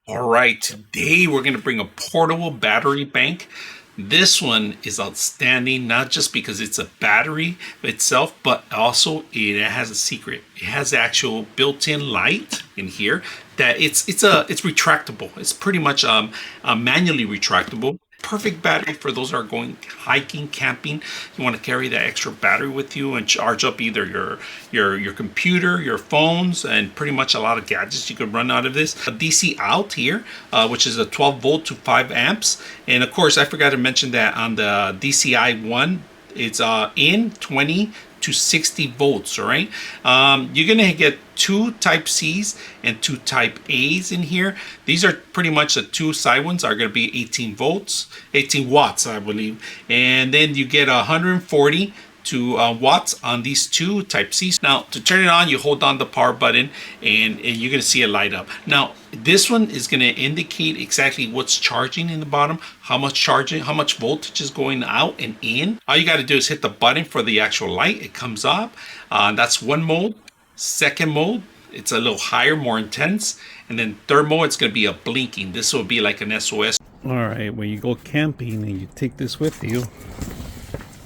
All right, today we're going to bring a portable battery bank. This one is outstanding, not just because it's a battery itself, but also it has a secret. It has actual built-in light in here that it's retractable. It's pretty much manually retractable. Perfect battery for those that are going hiking, camping. You want to carry that extra battery with you and charge up either your computer, your phones, and pretty much a lot of gadgets you could run out of this. A DC out here, which is a 12 volt to 5 amps, and of course I forgot to mention that on the DCI one, it's in 20 to 60 volts. All right, you're gonna get two type C's and two type A's in here. These are pretty much the two side ones are going to be 18 volts, 18 watts I believe, and then you get 140 to watts on these two type C's. Now to turn it on, you hold down the power button and you're going to see it light up. Now this one is going to indicate exactly what's charging in the bottom, how much charging, how much voltage is going out and in. All you got to do is hit the button for the actual light. It comes up. That's one mode. Second mode, it's a little higher, more intense, and then third mode, it's going to be a blinking. This will be like an SOS. All right, when you go camping and you take this with you,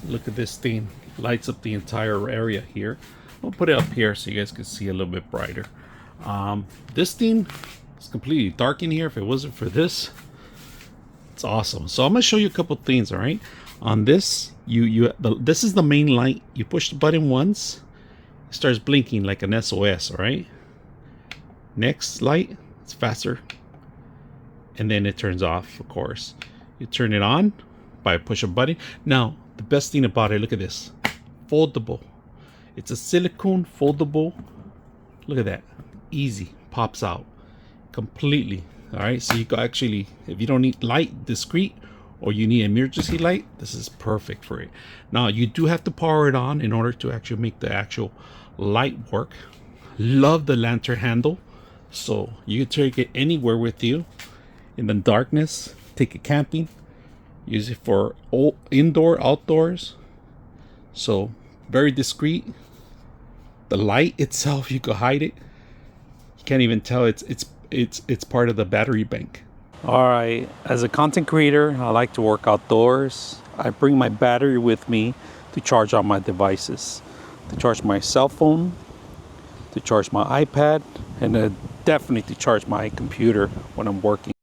look at this thing. Lights up the entire area here. I'll put it up here so you guys can see a little bit brighter. This thing is completely dark in here. If it wasn't for this, it's awesome. So I'm going to show you a couple things. All right, on this, this is the main light. You push the button once, it starts blinking like an SOS. All right, next light, it's faster, and then it turns off. Of course, you turn it on by push a button. Now the best thing about it, look at this, foldable. It's a silicone foldable. Look at that, easy, pops out completely. All right, so you can actually, if you don't need light, discreet, or you need emergency light, this is perfect for it. Now you do have to power it on in order to actually make the actual light work. Love the lantern handle, so you can take it anywhere with you in the darkness. Take it camping, use it for all indoor, outdoors. So very discreet. The light itself, you could hide it. You can't even tell it's part of the battery bank. All right, as a content creator, I like to work outdoors. I bring my battery with me to charge all my devices, to charge my cell phone, to charge my iPad, and definitely to charge my computer when I'm working.